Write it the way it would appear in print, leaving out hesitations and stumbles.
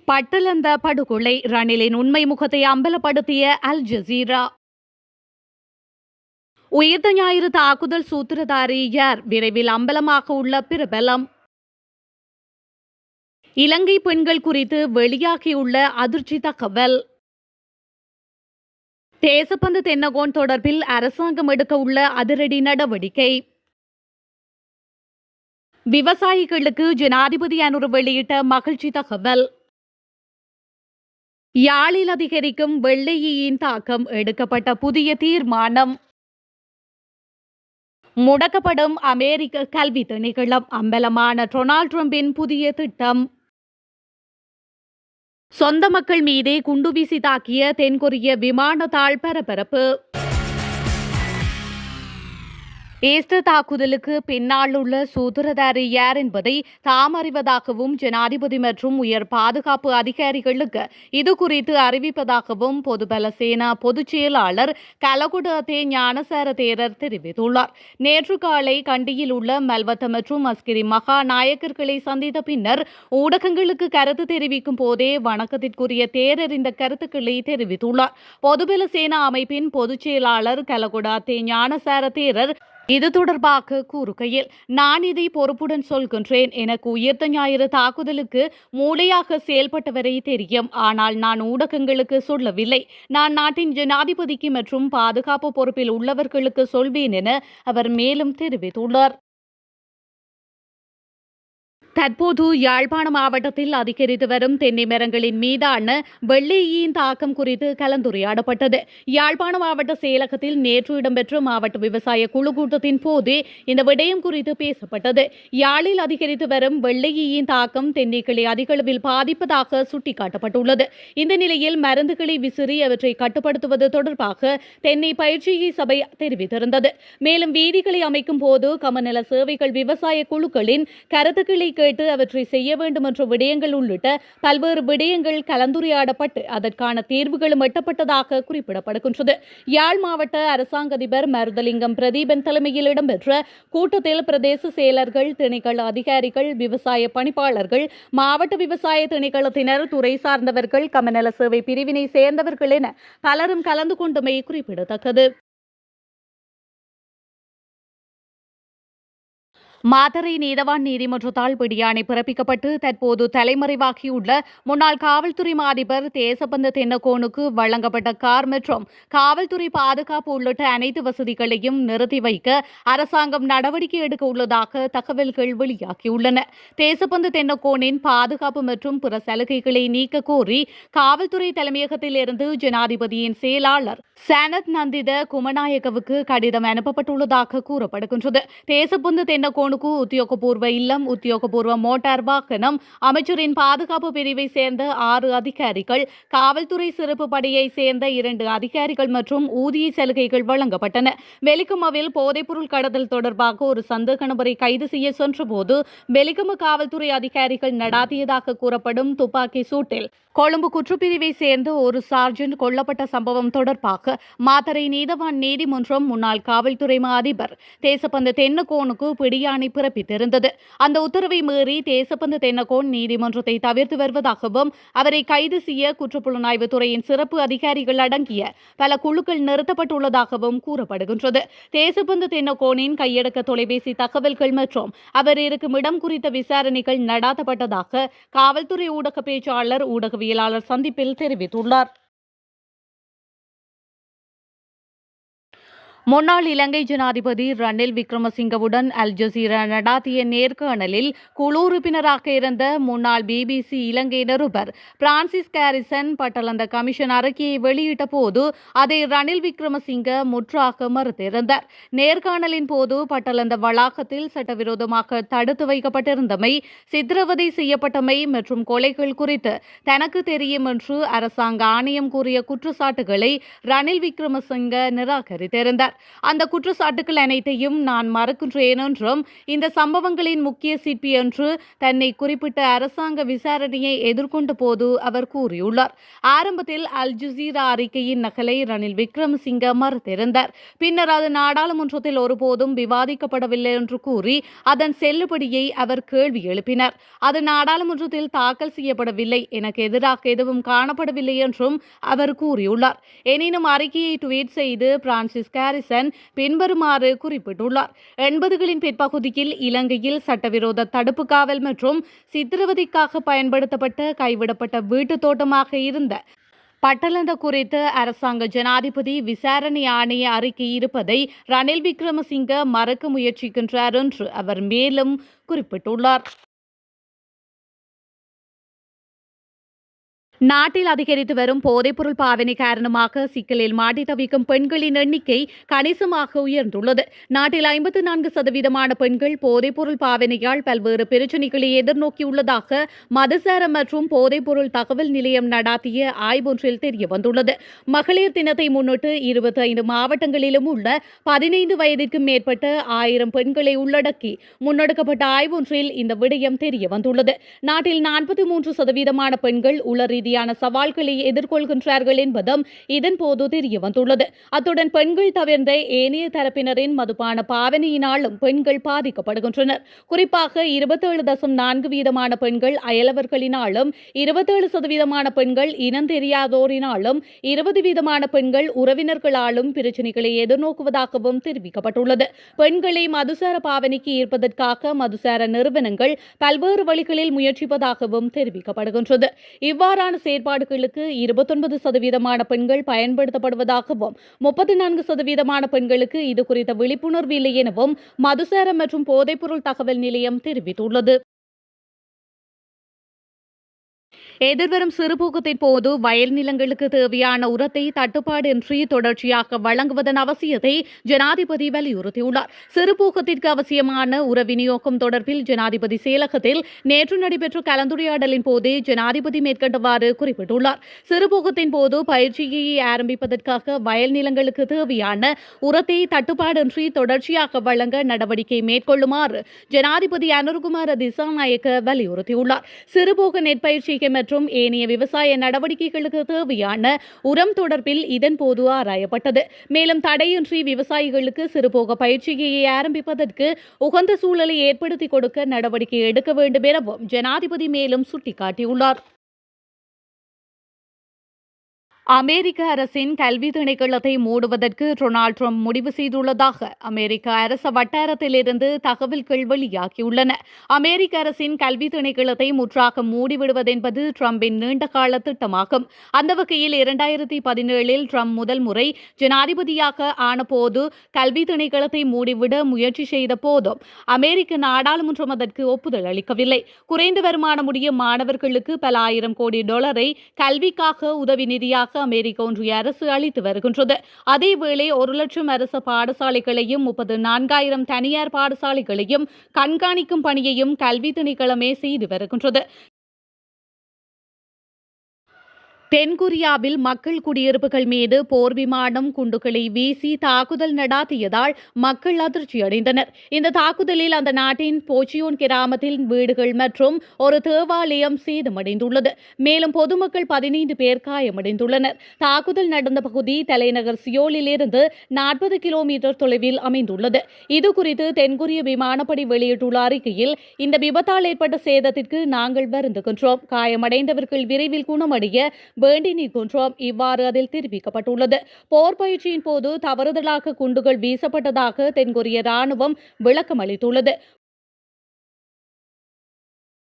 பட்டலந்த படுகொலை ரணிலின் உண்மை முகத்தை அம்பலப்படுத்திய அல் ஜசீரா. உயிர்த்த ஞாயிறு தாக்குதல் சூத்திரதாரி யார்? விரைவில் அம்பலமாக உள்ள பிரபலம். இலங்கை பெண்கள் குறித்து வெளியாகியுள்ள அதிர்ச்சி தகவல். தேசப்பந்து தென்னகோன் தொடர்பில் அரசாங்கம் எடுக்க உள்ள அதிரடி நடவடிக்கை. விவசாயிகளுக்கு ஜனாதிபதி அனுர வெளியிட்ட மகிழ்ச்சி தகவல். யாழில் அதிகரிக்கும் வெள்ளையின் தாக்கம், எடுக்கப்பட்ட புதிய தீர்மானம். முடக்கப்படும் அமெரிக்க கல்வி திணைக்களம், அம்பலமான டொனால்ட் ட்ரம்பின் புதிய திட்டம். சொந்த மக்கள் மீதே குண்டுவீசி தாக்கிய தென்கொரிய விமான தாள் பரபரப்பு. ஈஸ்டர் தாக்குதலுக்கு பின்னால் உள்ள சூத்திரதாரி யார் என்பதை தாம் அறிவதாகவும் ஜனாதிபதி மற்றும் உயர் பாதுகாப்பு அதிகாரிகளுக்கு இது குறித்து அறிவிப்பதாகவும் பொதுபல சேனா பொதுச் செயலாளர் கலகுடதே ஞானசார தேரர் தெரிவித்துள்ளார். நேற்று காலை கண்டியில் உள்ள மல்வத்த மற்றும் மஸ்கிரி மகா நாயக்கர்களை சந்தித்த பின்னர் ஊடகங்களுக்கு கருத்து தெரிவிக்கும் போதே வணக்கத்திற்குரிய தேரர் இந்த கருத்துக்களை தெரிவித்துள்ளார். பொதுபல சேனா அமைப்பின் பொதுச் செயலாளர் கலகுடதே ஞானசார தேரர் இது தொடர்பாக கூறுகையில், நான் இதை பொறுப்புடன் சொல்கின்றேன். எனக்கு உயிர்த்த ஞாயிறு தாக்குதலுக்கு மூளையாக செயல்பட்டவரை தெரியும். ஆனால் நான் ஊடகங்களுக்கு சொல்லவில்லை. நான் நாட்டின் ஜனாதிபதிக்கு மற்றும் பாதுகாப்பு பொறுப்பில் உள்ளவர்களுக்கு சொல்வேன் என அவர் மேலும் தெரிவித்துள்ளார். தற்போது யாழ்ப்பாண மாவட்டத்தில் அதிகரித்து வரும் தென்னை மரங்களின் மீதான வெள்ளையின் தாக்கம் குறித்து கலந்துரையாடப்பட்டது. யாழ்ப்பாண மாவட்ட செயலகத்தில் நேற்று இடம்பெற்ற மாவட்ட விவசாய குழு கூட்டத்தின் போது இந்த விடயம் குறித்து பேசப்பட்டது. யாழில் அதிகரித்து வரும் வெள்ளையின் தாக்கம் தென்னைகளை அதிக அளவில் பாதிப்பதாக சுட்டிக்காட்டப்பட்டுள்ளது. இந்த நிலையில் மருந்துகளை விசிறி அவற்றை கட்டுப்படுத்துவது தொடர்பாக தென்னை பயிற்சி சபை தெரிவித்திருந்தது. மேலும் வீதிகளை அமைக்கும் போது கமநல சேவைகள் விவசாய குழுக்களின் கருத்துக்களை கேட்டு அவற்றை செய்ய வேண்டும் என்ற விடயங்கள் உள்ளிட்ட பல்வேறு விடயங்கள் கலந்துரையாடப்பட்டு அதற்கான தீர்வுகளும் எட்டப்பட்டதாக குறிப்பிடப்படுகின்றது. யாழ் மாவட்ட அரசாங்க அதிபர் மருதலிங்கம் பிரதீபன் தலைமையில் இடம்பெற்ற கூட்டத்தில் பிரதேச செயலர்கள், திணைக்கள அதிகாரிகள், விவசாய பணிப்பாளர்கள், மாவட்ட விவசாய திணைக்களத்தினர், துறை சார்ந்தவர்கள், கமநல சேவை பிரிவினை சேர்ந்தவர்கள் என பலரும் கலந்து கொண்டமை குறிப்பிடத்தக்கது. மாத்தறை நீதவான் நீதிமன்றத்தால் பிடியாணை பிறப்பிக்கப்பட்டு தற்போது தலைமறைவாகியுள்ள முன்னாள் காவல்துறை அதிபர் தேசபந்து தென்னகோனுக்கு வழங்கப்பட்ட கார் மற்றும் காவல்துறை பாதுகாப்பு உள்ளிட்ட அனைத்து வசதிகளையும் நிறுத்தி வைக்க அரசாங்கம் நடவடிக்கை எடுக்க உள்ளதாக தகவல்கள் வெளியாகியுள்ளன. தேசபந்து தென்னகோனின் பாதுகாப்பு மற்றும் பிற சலுகைகளை நீக்க கோரி காவல்துறை தலைமையகத்தில் இருந்து ஜனாதிபதியின் செயலாளர் சனத் நந்தித குமநாயகவுக்கு கடிதம் அனுப்பப்பட்டுள்ளதாக கூறப்படுகின்றது. தேசபந்து தென்னகோன் உத்தியோகபூர்வ இல்லம், உத்தியோகபூர்வ மோட்டார் வாகனம், அமைச்சரின் பாதுகாப்பு பிரிவை சேர்ந்த 6 அதிகாரிகள், காவல்துறை சிறப்பு படையை சேர்ந்த 2 அதிகாரிகள் மற்றும் ஊதிய சலுகைகள் வழங்கப்பட்டன. வெலிகமவில் போதைப்பொருள் கடத்தல் தொடர்பாக ஒரு சந்தேக நபரை கைது செய்ய சென்றபோது வெலிகம காவல்துறை அதிகாரிகள் நடாத்தியதாக கூறப்படும் துப்பாக்கி சூட்டில் கொழும்பு குற்றப்பிரிவை சேர்ந்த ஒரு சார்ஜென்ட் கொல்லப்பட்ட சம்பவம் தொடர்பாக மாத்தறை நீதவான் நீதிமன்றம் முன்னாள் காவல்துறை அதிபர் தேசபந்து தென்னகோனுக்கு பிடியாணை பிறப்பித்திருந்தது. அந்த உத்தரவை மீறி தேசபந்து தென்னகோன் நீதிமன்றத்தை தவிர்த்து வருவதாகவும் அவரை கைது செய்ய குற்றப்புலனாய்வு துறையின் சிறப்பு அதிகாரிகள் அடங்கிய பல குழுக்கள் நிறுத்தப்பட்டுள்ளதாகவும் கூறப்படுகின்றது. தேசபந்து தென்னகோனின் கையடக்க தொலைபேசி தகவல்கள் மற்றும் அவர் இருக்கும் இடம் குறித்த விசாரணைகள் நடாத்தப்பட்டதாக காவல்துறை ஊடக பேச்சாளர் ஊடகவியலாளர் சந்திப்பில் தெரிவித்துள்ளார். முன்னாள் இலங்கை ஜனாதிபதி ரணில் விக்ரமசிங்கவுடன் அல் ஜசீரா நடாத்திய நேர்காணலில் குழு உறுப்பினராக இருந்த முன்னாள் பிபிசி இலங்கை நிருபர் பிரான்சிஸ் கேரிசன் பட்டலந்த கமிஷன் அறிக்கையை வெளியிட்ட போது அதை ரணில் விக்ரமசிங்க முற்றாக மறுத்திருந்தார். நேர்காணலின் போது பட்டலந்த வளாகத்தில் சட்டவிரோதமாக தடுத்து வைக்கப்பட்டிருந்தமை, சித்திரவதை செய்யப்பட்டமை மற்றும் கொலைகள் குறித்து தனக்கு தெரியும் என்று அரசாங்க ஆணையம் கூறிய குற்றச்சாட்டுகளை ரணில் விக்ரமசிங்க நிராகரித்திருந்தார். தெரிவித்துள்ளார். அந்த குற்றச்சாட்டுகள் அனைத்தையும் நான் மறுக்கின்றேன் என்றும் இந்த சம்பவங்களின் முக்கிய சிற்பி என்று தன்னை குறிப்பிட்ட அரசாங்க விசாரணையை எதிர்கொண்ட போது அவர் கூறியுள்ளார். ஆரம்பத்தில் அல் ஜசீரா அறிக்கையின் நகலை ரணில் விக்ரமசிங்க மறுத்திருந்தார். பின்னர் அது நாடாளுமன்றத்தில் ஒருபோதும் விவாதிக்கப்படவில்லை என்று கூறி அதன் செல்லுபடியை அவர் கேள்வி எழுப்பினார். அது நாடாளுமன்றத்தில் தாக்கல் செய்யப்படவில்லை, எனக்கு எதிராக எதுவும் காணப்படவில்லை என்றும் அவர் கூறியுள்ளார். எனினும் அறிக்கையை ட்வீட் செய்து பிரான்சிஸ் ஹாரிசன் பின்வருமாறு குறிப்பிட்டுள்ளார். 80களின் பிற்பகுதியில் இலங்கையில் சட்டவிரோத தடுப்பு காவல் மற்றும் சித்திரவதைக்காக பயன்படுத்தப்பட்ட கைவிடப்பட்ட வீட்டு தோட்டமாக இருந்த பட்டளந்த குறித்து அரசாங்க ஜனாதிபதி விசாரணை ஆணைய அறிக்கை இருப்பதை ரணில் விக்ரமசிங்க மறக்க முயற்சிக்கின்றார் என்று அவர் மேலும் குறிப்பிட்டுள்ளார். நாட்டில் அதிகரித்து வரும் போதைப்பொருள் பாவனை காரணமாக சிக்கலில் மாட்டி தவிக்கும் பெண்களின் எண்ணிக்கை கணிசமாக உயர்ந்துள்ளது. நாட்டில் 54% பெண்கள் போதைப்பொருள் பாவனையால் பல்வேறு பிரச்சினைகளை எதிர்நோக்கியுள்ளதாக மதுசார மற்றும் போதைப்பொருள் தகவல் நிலையம் நடாத்திய ஆய்வொன்றில் தெரியவந்துள்ளது. மகளிர் தினத்தை முன்னிட்டு 25 மாவட்டங்களிலும் உள்ள 15 வயதிற்கும் மேற்பட்ட 1000 பெண்களை உள்ளடக்கி முன்னெடுக்கப்பட்ட ஆய்வொன்றில் இந்த விடயம் தெரியவந்துள்ளது. நாட்டில் 43% பெண்கள் உள ரீதியான சவால்களை எதிர்கொள்கின்றார்கள் என்பதும் இதன்போது தெரியவந்துள்ளது. அத்துடன் பெண்கள் தவிர்ந்த ஏனைய தரப்பினரின் மதுபான பாவனையினாலும் பெண்கள் பாதிக்கப்படுகின்றனர். குறிப்பாக 27.4% பெண்கள் அயலவர்களினாலும், 27% பெண்கள் இனம் தெரியாதோரினாலும், 20% பெண்கள் உறவினர்களாலும் பிரச்சினைகளை எதிர்நோக்குவதாகவும் தெரிவிக்கப்பட்டுள்ளது. பெண்களை மதுசார பாவனைக்கு ஈர்ப்பதற்காக மதுசார நிறுவனங்கள் பல்வேறு வழிகளில் முயற்சிப்பதாகவும் தெரிவிக்கப்படுகின்றது. இவ்வாறான செயற்பாடுகளுக்கு 29% பெண்கள் பயன்படுத்தப்படுவதாகவும் 34% பெண்களுக்கு இது குறித்த விழிப்புணர்வு இல்லை எனவும் மதுசார மற்றும் போதைப்பொருள் தகவல் நிலையம் தெரிவித்துள்ளது. எதிர்வரும் சிறுபோக்கத்தின் போது வயல் நிலங்களுக்கு தேவையான உரத்தை தட்டுப்பாடின்றி தொடர்ச்சியாக வழங்குவதன் அவசியத்தை ஜனாதிபதி வலியுறுத்தியுள்ளார். சிறுபோக்கத்திற்கு அவசியமான உர விநியோகம் தொடர்பில் ஜனாதிபதி செயலகத்தில் நேற்று நடைபெற்ற கலந்துரையாடலின் போதே ஜனாதிபதி மேற்கண்டவாறு குறிப்பிட்டுள்ளார். சிறுபோக்கத்தின் போது பயிற்சியை ஆரம்பிப்பதற்காக வயல் நிலங்களுக்கு தேவையான உரத்தை தட்டுப்பாடின்றி தொடர்ச்சியாக வழங்க நடவடிக்கை மேற்கொள்ளுமாறு ஜனாதிபதி அனுர்குமார திசாநாயக்க வலியுறுத்தியுள்ளார். சிறுபோக நெற்பயிற்சிக்கு மற்றும் ஏனைய விவசாய நடவடிக்கைகளுக்கு தேவையான உரம் தொடர்பில் இதன்போது ஆராயப்பட்டது. மேலும் தடையின்றி விவசாயிகளுக்கு சிறுபோக பயிற்சியை ஆரம்பிப்பதற்கு உகந்த சூழலை ஏற்படுத்திக் கொடுக்க நடவடிக்கை எடுக்க வேண்டும் எனவும் ஜனாதிபதி மேலும் சுட்டிக்காட்டியுள்ளார். அமெரிக்க அரசின் கல்வி திணைக்களத்தை மூடுவதற்கு டொனால்ட் ட்ரம்ப் முடிவு செய்துள்ளதாக அமெரிக்க அரச வட்டாரத்திலிருந்து தகவல்கள் வெளியாகியுள்ளன. அமெரிக்க அரசின் கல்வி திணைக்களத்தை முற்றாக மூடிவிடுவதென்பது ட்ரம்பின் நீண்டகால திட்டமாகும். அந்த வகையில் 2017 ட்ரம்ப் முதல் முறை ஜனாதிபதியாக ஆனபோது கல்வி திணைக்களத்தை மூடிவிட முயற்சி செய்த போதும் அமெரிக்க நாடாளுமன்றம் அதற்கு ஒப்புதல் அளிக்கவில்லை. குறைந்த வருமானமுடைய மாணவர்களுக்கு பல $1000 கோடி கல்விக்காக உதவி நிதியாக அமெரிக்க ஒன்றிய அரசு அளித்து வருகின்றது. அதேவேளை 1,00,000 அரச பாடசாலைகளையும் 34,000 தனியார் பாடசாலைகளையும் கண்காணிக்கும் பணியையும் கல்வி திணைக்களமே செய்து வருகின்றது. தென்கொரியாவில் மக்கள் குடியிருப்புகள் மீது போர் விமானம் குண்டுகளை வீசி தாக்குதல் நடாத்தியதால் மக்கள் அதிர்ச்சியடைந்தனர். இந்த தாக்குதலில் அந்த நாட்டின் போச்சியோன் கிராமத்தில் வீடுகள் மற்றும் ஒரு தேவாலயம் சேதமடைந்துள்ளது. மேலும் பொதுமக்கள் 15 பேர் காயமடைந்துள்ளனர். தாக்குதல் நடந்த பகுதி தலைநகர் சியோலில் இருந்து 40 கிலோமீட்டர் தொலைவில் அமைந்துள்ளது. இதுகுறித்து தென்கொரிய விமானப்படை வெளியிட்டுள்ள அறிக்கையில், இந்த விபத்தால் ஏற்பட்ட சேதத்திற்கு நாங்கள் வருந்துகின்றோம். காயமடைந்தவர்கள் விரைவில் குணமடைய வேண்டி நிற்கின்றோம். இவ்வாறு அதில் தெரிவிக்கப்பட்டுள்ளது. போர் பயிற்சியின் போது தவறுதலாக குண்டுகள் வீசப்பட்டதாக தென்கொரிய ராணுவம் விளக்கம் அளித்துள்ளது.